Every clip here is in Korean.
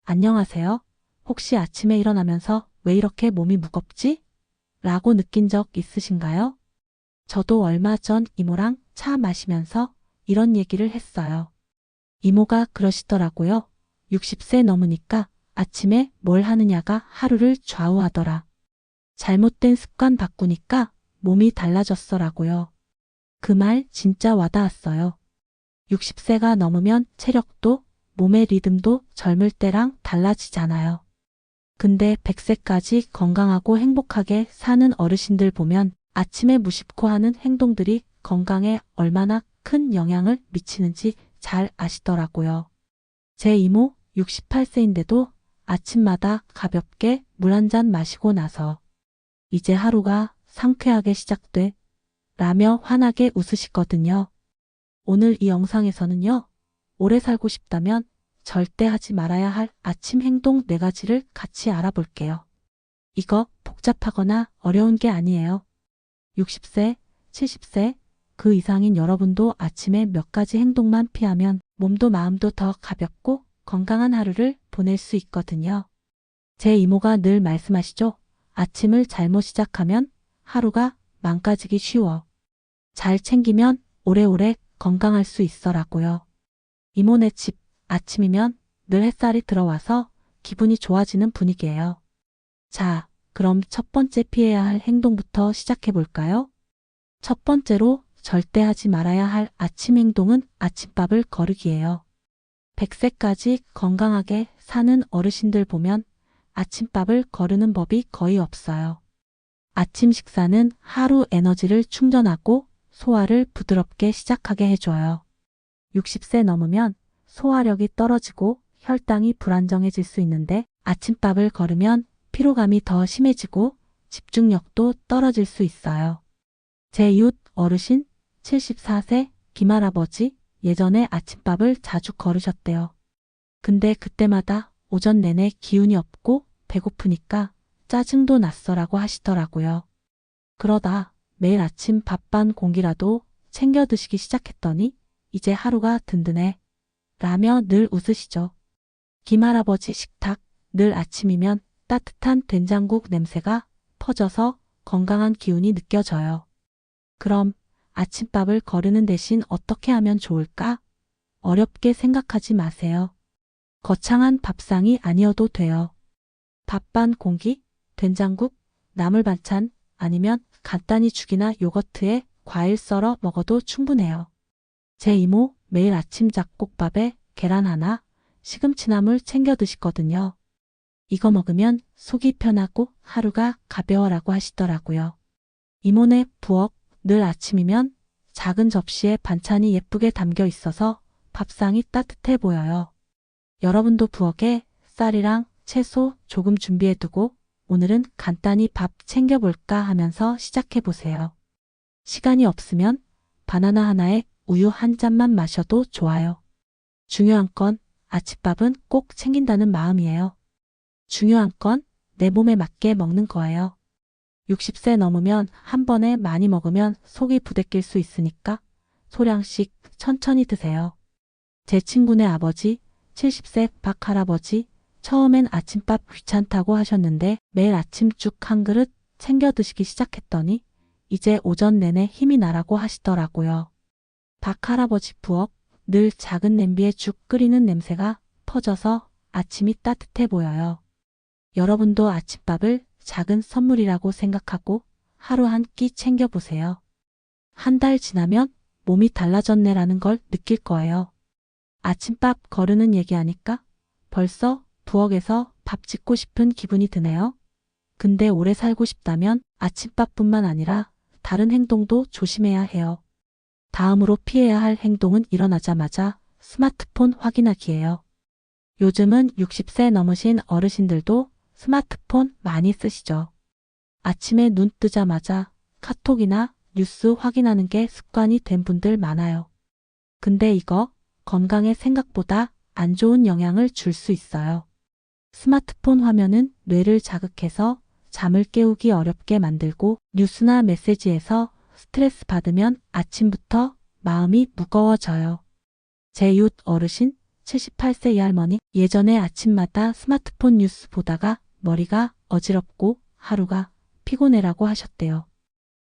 안녕하세요. 혹시 아침에 일어나면서 왜 이렇게 몸이 무겁지? 라고 느낀 적 있으신가요? 저도 얼마 전 이모랑 차 마시면서 이런 얘기를 했어요. 이모가 그러시더라고요. 60세 넘으니까 아침에 뭘 하느냐가 하루를 좌우하더라. 잘못된 습관 바꾸니까 몸이 달라졌어라고요. 그 말 진짜 와닿았어요. 60세가 넘으면 체력도 몸의 리듬도 젊을 때랑 달라지잖아요. 근데 100세까지 건강하고 행복하게 사는 어르신들 보면 아침에 무심코 하는 행동들이 건강에 얼마나 큰 영향을 미치는지 잘 아시더라고요. 제 이모 68세인데도 아침마다 가볍게 물 한 잔 마시고 나서 이제 하루가 상쾌하게 시작돼 라며 환하게 웃으시거든요. 오늘 이 영상에서는요. 오래 살고 싶다면 절대 하지 말아야 할 아침 행동 4가지를 같이 알아볼게요. 이거 복잡하거나 어려운 게 아니에요. 60세, 70세, 그 이상인 여러분도 아침에 몇 가지 행동만 피하면 몸도 마음도 더 가볍고 건강한 하루를 보낼 수 있거든요. 제 이모가 늘 말씀하시죠. 아침을 잘못 시작하면 하루가 망가지기 쉬워. 잘 챙기면 오래오래 건강할 수 있어라고요. 이모네 집 아침이면 늘 햇살이 들어와서 기분이 좋아지는 분위기예요. 자, 그럼 첫 번째 피해야 할 행동부터 시작해 볼까요? 첫 번째로 절대 하지 말아야 할 아침 행동은 아침밥을 거르기예요. 100세까지 건강하게 사는 어르신들 보면 아침밥을 거르는 법이 거의 없어요. 아침 식사는 하루 에너지를 충전하고 소화를 부드럽게 시작하게 해줘요. 60세 넘으면 소화력이 떨어지고 혈당이 불안정해질 수 있는데 아침밥을 거르면 피로감이 더 심해지고 집중력도 떨어질 수 있어요. 제 이웃 어르신 74세 김할아버지 예전에 아침밥을 자주 거르셨대요. 근데 그때마다 오전 내내 기운이 없고 배고프니까 짜증도 났어라고 하시더라고요. 그러다 매일 아침 밥 반 공기라도 챙겨 드시기 시작했더니 이제 하루가 든든해 라며 늘 웃으시죠. 김할아버지 식탁 늘 아침이면 따뜻한 된장국 냄새가 퍼져서 건강한 기운이 느껴져요. 그럼 아침밥을 거르는 대신 어떻게 하면 좋을까? 어렵게 생각하지 마세요. 거창한 밥상이 아니어도 돼요. 밥 반 공기, 된장국, 나물 반찬 아니면 간단히 죽이나 요거트에 과일 썰어 먹어도 충분해요. 제 이모 매일 아침 잡곡밥에 계란 하나, 시금치나물 챙겨 드시거든요. 이거 먹으면 속이 편하고 하루가 가벼워라고 하시더라고요. 이모네 부엌 늘 아침이면 작은 접시에 반찬이 예쁘게 담겨 있어서 밥상이 따뜻해 보여요. 여러분도 부엌에 쌀이랑 채소 조금 준비해 두고 오늘은 간단히 밥 챙겨볼까 하면서 시작해 보세요. 시간이 없으면 바나나 하나에 우유 한 잔만 마셔도 좋아요. 중요한 건 아침밥은 꼭 챙긴다는 마음이에요. 중요한 건 내 몸에 맞게 먹는 거예요. 60세 넘으면 한 번에 많이 먹으면 속이 부대낄 수 있으니까 소량씩 천천히 드세요. 제 친구네 아버지 70세 박 할아버지 처음엔 아침밥 귀찮다고 하셨는데 매일 아침 죽 한 그릇 챙겨 드시기 시작했더니 이제 오전 내내 힘이 나라고 하시더라고요. 박 할아버지 부엌 늘 작은 냄비에 죽 끓이는 냄새가 퍼져서 아침이 따뜻해 보여요. 여러분도 아침밥을 작은 선물이라고 생각하고 하루 한 끼 챙겨보세요. 한 달 지나면 몸이 달라졌네라는 걸 느낄 거예요. 아침밥 거르는 얘기하니까 벌써 부엌에서 밥 짓고 싶은 기분이 드네요. 근데 오래 살고 싶다면 아침밥뿐만 아니라 다른 행동도 조심해야 해요. 다음으로 피해야 할 행동은 일어나자마자 스마트폰 확인하기예요. 요즘은 60세 넘으신 어르신들도 스마트폰 많이 쓰시죠. 아침에 눈 뜨자마자 카톡이나 뉴스 확인하는 게 습관이 된 분들 많아요. 근데 이거 건강에 생각보다 안 좋은 영향을 줄 수 있어요. 스마트폰 화면은 뇌를 자극해서 잠을 깨우기 어렵게 만들고 뉴스나 메시지에서 스트레스 받으면 아침부터 마음이 무거워져요. 제 이웃 어르신 78세 이 할머니, 예전에 아침마다 스마트폰 뉴스 보다가 머리가 어지럽고 하루가 피곤해라고 하셨대요.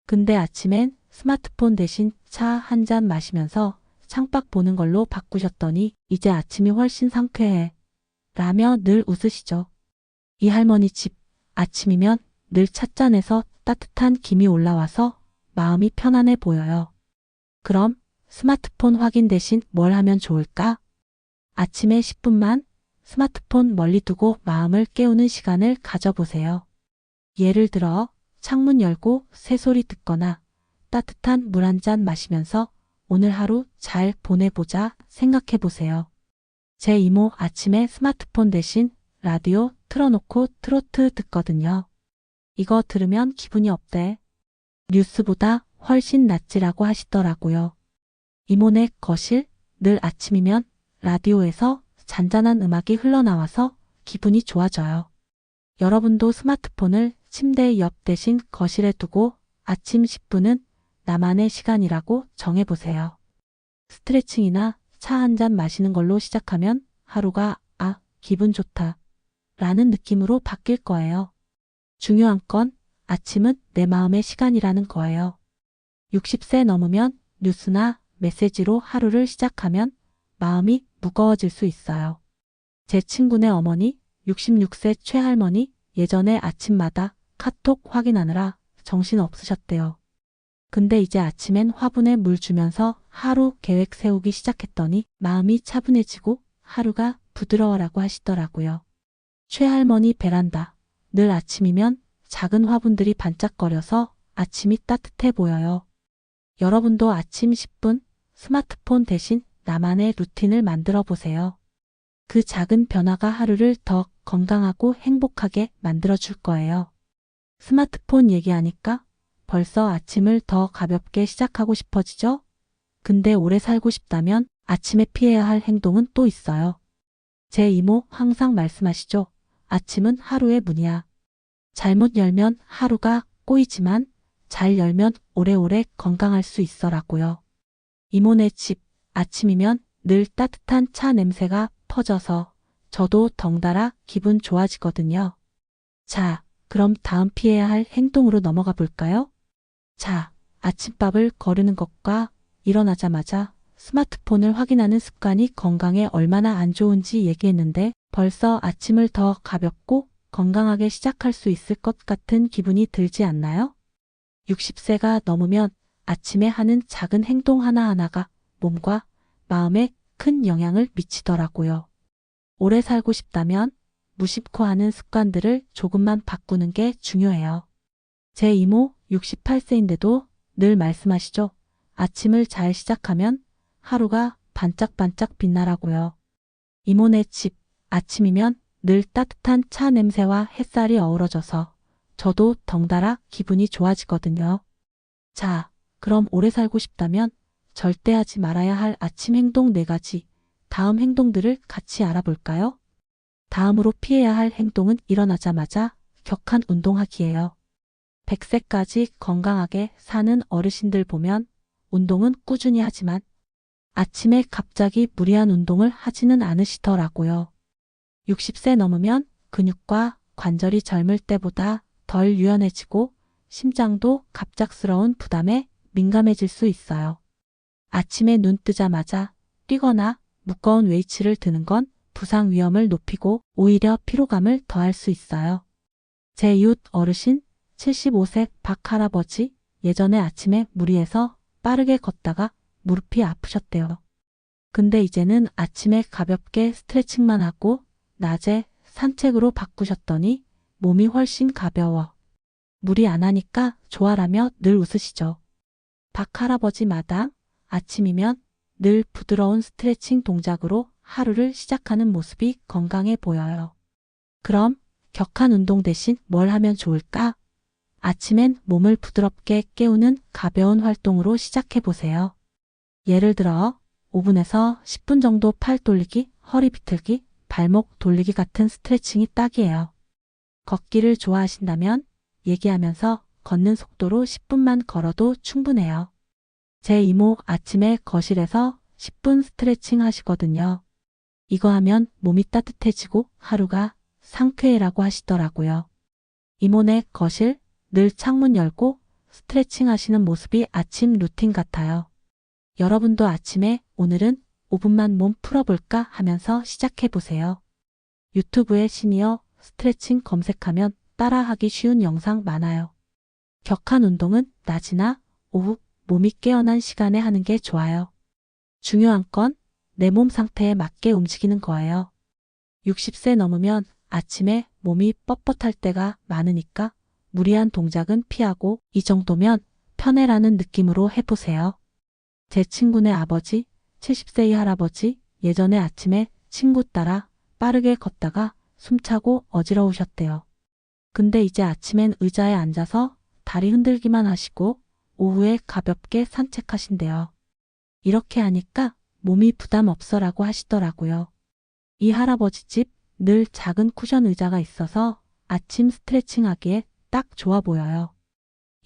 근데 아침엔 스마트폰 대신 차 한 잔 마시면서 창밖 보는 걸로 바꾸셨더니 이제 아침이 훨씬 상쾌해 라며 늘 웃으시죠. 이 할머니 집 아침이면 늘 찻잔에서 따뜻한 김이 올라와서 마음이 편안해 보여요. 그럼 스마트폰 확인 대신 뭘 하면 좋을까? 아침에 10분만 스마트폰 멀리 두고 마음을 깨우는 시간을 가져보세요. 예를 들어 창문 열고 새소리 듣거나 따뜻한 물 한 잔 마시면서 오늘 하루 잘 보내보자 생각해 보세요. 제 이모 아침에 스마트폰 대신 라디오 틀어놓고 트로트 듣거든요. 이거 들으면 기분이 업돼. 뉴스보다 훨씬 낫지라고 하시더라고요. 이모네 거실 늘 아침이면 라디오에서 잔잔한 음악이 흘러나와서 기분이 좋아져요. 여러분도 스마트폰을 침대 옆 대신 거실에 두고 아침 10분은 나만의 시간이라고 정해보세요. 스트레칭이나 차 한 잔 마시는 걸로 시작하면 하루가 기분 좋다 라는 느낌으로 바뀔 거예요. 중요한 건 아침은 내 마음의 시간이라는 거예요. 60세 넘으면 뉴스나 메시지로 하루를 시작하면 마음이 무거워질 수 있어요. 제 친구네 어머니 66세 최할머니 예전에 아침마다 카톡 확인하느라 정신 없으셨대요. 근데 이제 아침엔 화분에 물 주면서 하루 계획 세우기 시작했더니 마음이 차분해지고 하루가 부드러워라고 하시더라고요. 최할머니 베란다. 늘 아침이면 작은 화분들이 반짝거려서 아침이 따뜻해 보여요. 여러분도 아침 10분 스마트폰 대신 나만의 루틴을 만들어 보세요. 그 작은 변화가 하루를 더 건강하고 행복하게 만들어 줄 거예요. 스마트폰 얘기하니까 벌써 아침을 더 가볍게 시작하고 싶어지죠? 근데 오래 살고 싶다면 아침에 피해야 할 행동은 또 있어요. 제 이모 항상 말씀하시죠. 아침은 하루의 문이야. 잘못 열면 하루가 꼬이지만 잘 열면 오래오래 건강할 수 있어라고요. 이모네 집 아침이면 늘 따뜻한 차 냄새가 퍼져서 저도 덩달아 기분 좋아지거든요. 자, 그럼 다음 피해야 할 행동으로 넘어가 볼까요? 자, 아침밥을 거르는 것과 일어나자마자 스마트폰을 확인하는 습관이 건강에 얼마나 안 좋은지 얘기했는데 벌써 아침을 더 가볍고 건강하게 시작할 수 있을 것 같은 기분이 들지 않나요? 60세가 넘으면 아침에 하는 작은 행동 하나하나가 몸과 마음에 큰 영향을 미치더라고요. 오래 살고 싶다면 무심코 하는 습관들을 조금만 바꾸는 게 중요해요. 제 이모 68세인데도 늘 말씀하시죠. 아침을 잘 시작하면 하루가 반짝반짝 빛나라고요. 이모네 집 아침이면 늘 따뜻한 차 냄새와 햇살이 어우러져서 저도 덩달아 기분이 좋아지거든요. 자, 그럼 오래 살고 싶다면 절대 하지 말아야 할 아침 행동 4가지, 다음 행동들을 같이 알아볼까요? 다음으로 피해야 할 행동은 일어나자마자 격한 운동하기예요. 100세까지 건강하게 사는 어르신들 보면 운동은 꾸준히 하지만 아침에 갑자기 무리한 운동을 하지는 않으시더라고요. 60세 넘으면 근육과 관절이 젊을 때보다 덜 유연해지고 심장도 갑작스러운 부담에 민감해질 수 있어요. 아침에 눈 뜨자마자 뛰거나 무거운 웨이트를 드는 건 부상 위험을 높이고 오히려 피로감을 더할 수 있어요. 제 이웃 어르신 75세 박 할아버지 예전에 아침에 무리해서 빠르게 걷다가 무릎이 아프셨대요. 근데 이제는 아침에 가볍게 스트레칭만 하고 낮에 산책으로 바꾸셨더니 몸이 훨씬 가벼워. 무리 안 하니까 좋아라며 늘 웃으시죠. 박 할아버지 마당 아침이면 늘 부드러운 스트레칭 동작으로 하루를 시작하는 모습이 건강해 보여요. 그럼 격한 운동 대신 뭘 하면 좋을까? 아침엔 몸을 부드럽게 깨우는 가벼운 활동으로 시작해 보세요. 예를 들어 5분에서 10분 정도 팔 돌리기, 허리 비틀기, 발목 돌리기 같은 스트레칭이 딱이에요. 걷기를 좋아하신다면 얘기하면서 걷는 속도로 10분만 걸어도 충분해요. 제 이모 아침에 거실에서 10분 스트레칭 하시거든요. 이거 하면 몸이 따뜻해지고 하루가 상쾌해라고 하시더라고요. 이모네 거실, 늘 창문 열고 스트레칭 하시는 모습이 아침 루틴 같아요. 여러분도 아침에 오늘은 5분만 몸 풀어볼까 하면서 시작해보세요. 유튜브에 시니어 스트레칭 검색하면 따라하기 쉬운 영상 많아요. 격한 운동은 낮이나 오후 몸이 깨어난 시간에 하는 게 좋아요. 중요한 건 내 몸 상태에 맞게 움직이는 거예요. 60세 넘으면 아침에 몸이 뻣뻣할 때가 많으니까 무리한 동작은 피하고 이 정도면 편해라는 느낌으로 해보세요. 제 친구네 아버지, 70세의 할아버지, 예전에 아침에 친구 따라 빠르게 걷다가 숨차고 어지러우셨대요. 근데 이제 아침엔 의자에 앉아서 다리 흔들기만 하시고 오후에 가볍게 산책하신대요. 이렇게 하니까 몸이 부담 없어라고 하시더라고요. 이 할아버지 집 늘 작은 쿠션 의자가 있어서 아침 스트레칭 하기에 딱 좋아 보여요.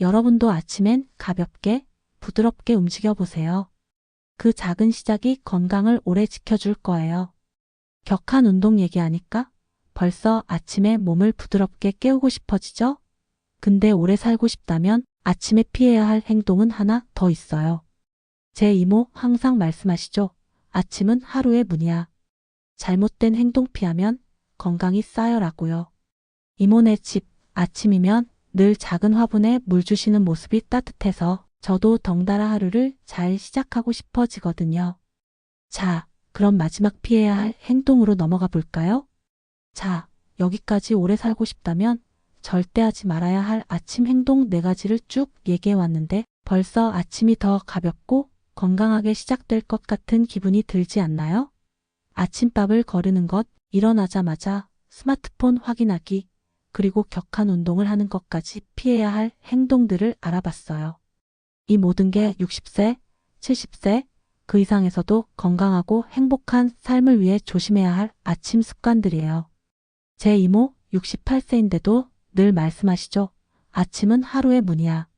여러분도 아침엔 가볍게 부드럽게 움직여 보세요. 그 작은 시작이 건강을 오래 지켜줄 거예요. 격한 운동 얘기하니까 벌써 아침에 몸을 부드럽게 깨우고 싶어지죠? 근데 오래 살고 싶다면 아침에 피해야 할 행동은 하나 더 있어요. 제 이모 항상 말씀하시죠. 아침은 하루의 문이야. 잘못된 행동 피하면 건강이 쌓여라고요. 이모네 집 아침이면 늘 작은 화분에 물 주시는 모습이 따뜻해서 저도 덩달아 하루를 잘 시작하고 싶어지거든요. 자, 그럼 마지막 피해야 할 행동으로 넘어가 볼까요? 자, 여기까지 오래 살고 싶다면 절대 하지 말아야 할 아침 행동 4가지를 쭉 얘기해 왔는데 벌써 아침이 더 가볍고 건강하게 시작될 것 같은 기분이 들지 않나요? 아침밥을 거르는 것, 일어나자마자 스마트폰 확인하기, 그리고 격한 운동을 하는 것까지 피해야 할 행동들을 알아봤어요. 이 모든 게 60세, 70세, 그 이상에서도 건강하고 행복한 삶을 위해 조심해야 할 아침 습관들이에요. 제 이모 68세인데도 늘 말씀하시죠. 아침은 하루의 문이야.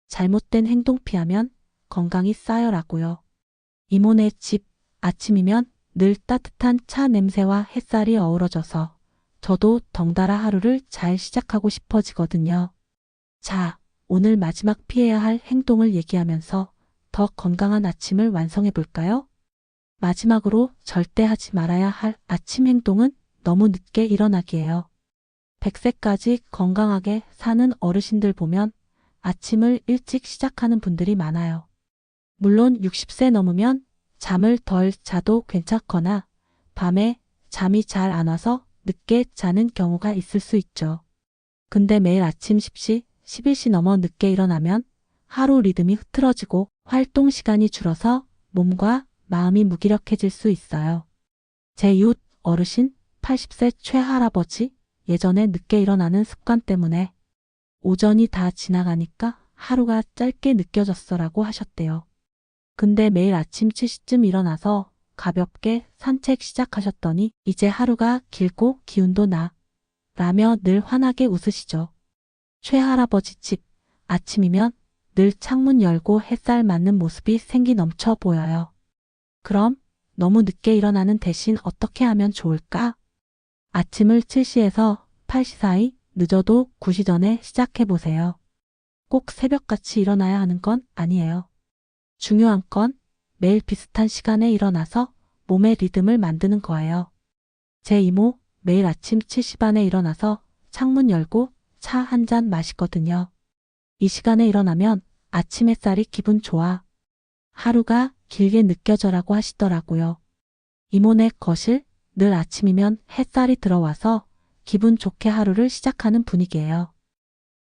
잘못된 행동 피하면 건강이 쌓여라고요. 이모네 집 아침이면 늘 따뜻한 차 냄새와 햇살이 어우러져서 저도 덩달아 하루를 잘 시작하고 싶어지거든요. 자, 오늘 마지막 피해야 할 행동을 얘기하면서 더 건강한 아침을 완성해 볼까요? 마지막으로 절대 하지 말아야 할 아침 행동은 너무 늦게 일어나기예요. 100세까지 건강하게 사는 어르신들 보면 아침을 일찍 시작하는 분들이 많아요. 물론 60세 넘으면 잠을 덜 자도 괜찮거나 밤에 잠이 잘 안 와서 늦게 자는 경우가 있을 수 있죠. 근데 매일 아침 10시, 11시 넘어 늦게 일어나면 하루 리듬이 흐트러지고 활동 시간이 줄어서 몸과 마음이 무기력해질 수 있어요. 제 이웃 어르신 80세 최할아버지 예전에 늦게 일어나는 습관 때문에 오전이 다 지나가니까 하루가 짧게 느껴졌어라고 하셨대요. 근데 매일 아침 7시쯤 일어나서 가볍게 산책 시작하셨더니 이제 하루가 길고 기운도 나 라며 늘 환하게 웃으시죠. 최할아버지 집 아침이면 늘 창문 열고 햇살 맞는 모습이 생기 넘쳐 보여요. 그럼 너무 늦게 일어나는 대신 어떻게 하면 좋을까? 아침을 7시에서 8시 사이 늦어도 9시 전에 시작해보세요. 꼭 새벽같이 일어나야 하는 건 아니에요. 중요한 건 매일 비슷한 시간에 일어나서 몸의 리듬을 만드는 거예요. 제 이모 매일 아침 7시 반에 일어나서 창문 열고 차 한 잔 마시거든요. 이 시간에 일어나면 아침 햇살이 기분 좋아. 하루가 길게 느껴져라고 하시더라고요. 이모네 거실 늘 아침이면 햇살이 들어와서 기분 좋게 하루를 시작하는 분위기예요.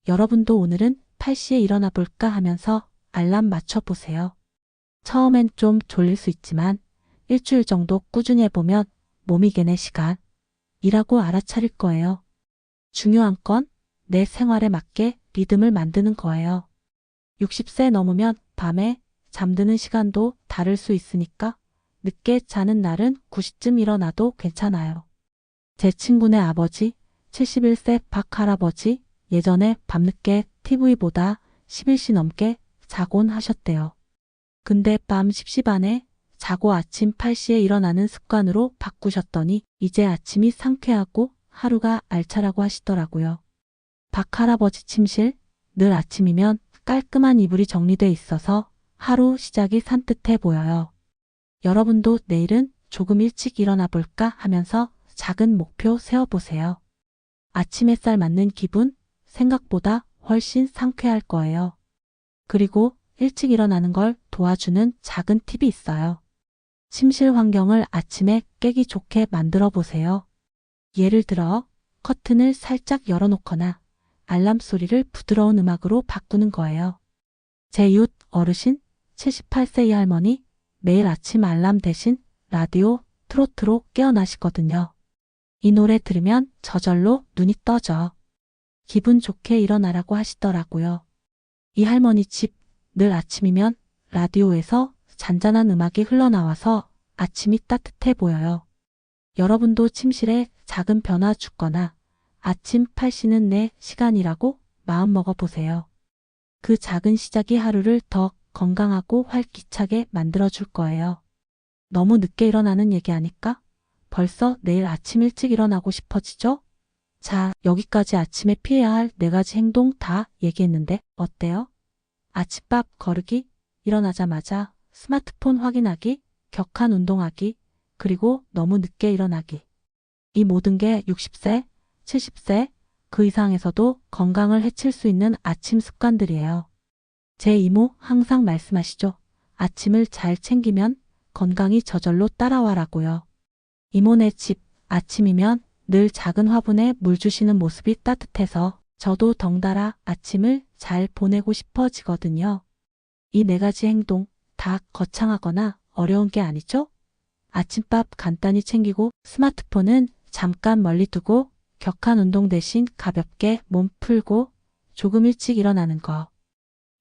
여러분도 오늘은 8시에 일어나 볼까 하면서 알람 맞춰보세요. 처음엔 좀 졸릴 수 있지만 일주일 정도 꾸준히 해보면 몸이 걔네 시간이라고 알아차릴 거예요. 중요한 건 내 생활에 맞게 리듬을 만드는 거예요. 60세 넘으면 밤에 잠드는 시간도 다를 수 있으니까 늦게 자는 날은 9시쯤 일어나도 괜찮아요. 제 친구네 아버지 71세 박 할아버지 예전에 밤늦게 TV보다 11시 넘게 자곤 하셨대요. 근데 밤 10시 반에 자고 아침 8시에 일어나는 습관으로 바꾸셨더니 이제 아침이 상쾌하고 하루가 알차라고 하시더라고요. 박 할아버지 침실, 늘 아침이면 깔끔한 이불이 정리돼 있어서 하루 시작이 산뜻해 보여요. 여러분도 내일은 조금 일찍 일어나 볼까 하면서 작은 목표 세워보세요. 아침 햇살 맞는 기분, 생각보다 훨씬 상쾌할 거예요. 그리고 일찍 일어나는 걸 도와주는 작은 팁이 있어요. 침실 환경을 아침에 깨기 좋게 만들어 보세요. 예를 들어 커튼을 살짝 열어놓거나 알람 소리를 부드러운 음악으로 바꾸는 거예요. 제 이웃 어르신 78세 이 할머니 매일 아침 알람 대신 라디오 트로트로 깨어나시거든요. 이 노래 들으면 저절로 눈이 떠져. 기분 좋게 일어나라고 하시더라고요. 이 할머니 집 늘 아침이면 라디오에서 잔잔한 음악이 흘러나와서 아침이 따뜻해 보여요. 여러분도 침실에 작은 변화 주거나 아침 8시는 내 시간이라고 마음먹어 보세요. 그 작은 시작이 하루를 더 건강하고 활기차게 만들어줄 거예요. 너무 늦게 일어나는 얘기하니까 벌써 내일 아침 일찍 일어나고 싶어지죠? 자, 여기까지 아침에 피해야 할 4가지 행동 다 얘기했는데 어때요? 아침밥 거르기, 일어나자마자 스마트폰 확인하기, 격한 운동하기, 그리고 너무 늦게 일어나기. 이 모든 게 60세, 70세, 그 이상에서도 건강을 해칠 수 있는 아침 습관들이에요. 제 이모 항상 말씀하시죠. 아침을 잘 챙기면 건강이 저절로 따라와라고요. 이모네 집 아침이면 늘 작은 화분에 물 주시는 모습이 따뜻해서 저도 덩달아 아침을 잘 보내고 싶어지거든요. 이 4가지 행동 다 거창하거나 어려운 게 아니죠? 아침밥 간단히 챙기고 스마트폰은 잠깐 멀리 두고 격한 운동 대신 가볍게 몸 풀고 조금 일찍 일어나는 거.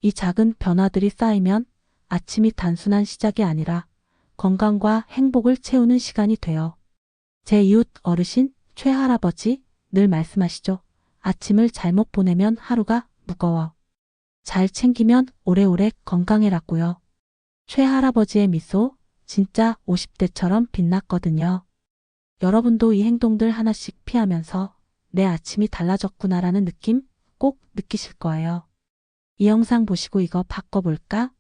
이 작은 변화들이 쌓이면 아침이 단순한 시작이 아니라 건강과 행복을 채우는 시간이 돼요. 제 이웃 어르신 최할아버지 늘 말씀하시죠. 아침을 잘못 보내면 하루가 무거워. 잘 챙기면 오래오래 건강해라고요. 최할아버지의 미소 진짜 50대처럼 빛났거든요. 여러분도 이 행동들 하나씩 피하면서 내 아침이 달라졌구나라는 느낌 꼭 느끼실 거예요. 이 영상 보시고 이거 바꿔볼까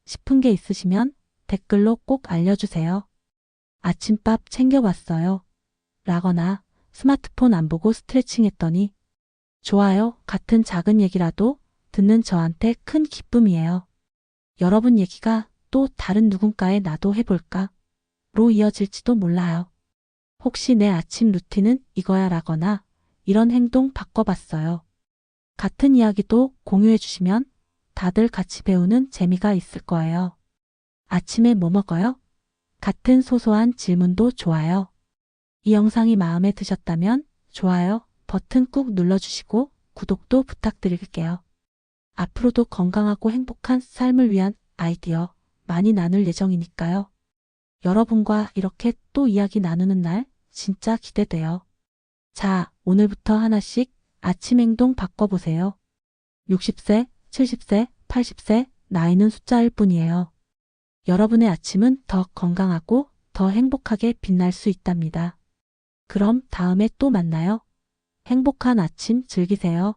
싶은 게 있으시면 댓글로 꼭 알려주세요. 아침밥 챙겨봤어요. 라거나 스마트폰 안 보고 스트레칭 했더니 좋아요 같은 작은 얘기라도 듣는 저한테 큰 기쁨이에요. 여러분 얘기가 또 다른 누군가의 나도 해볼까? 로 이어질지도 몰라요. 혹시 내 아침 루틴은 이거야 라거나 이런 행동 바꿔봤어요. 같은 이야기도 공유해 주시면 다들 같이 배우는 재미가 있을 거예요. 아침에 뭐 먹어요? 같은 소소한 질문도 좋아요. 이 영상이 마음에 드셨다면 좋아요 버튼 꾹 눌러주시고 구독도 부탁드릴게요. 앞으로도 건강하고 행복한 삶을 위한 아이디어 많이 나눌 예정이니까요. 여러분과 이렇게 또 이야기 나누는 날 진짜 기대돼요. 자, 오늘부터 하나씩 아침 행동 바꿔보세요. 60세, 70세, 80세, 나이는 숫자일 뿐이에요. 여러분의 아침은 더 건강하고 더 행복하게 빛날 수 있답니다. 그럼 다음에 또 만나요. 행복한 아침 즐기세요.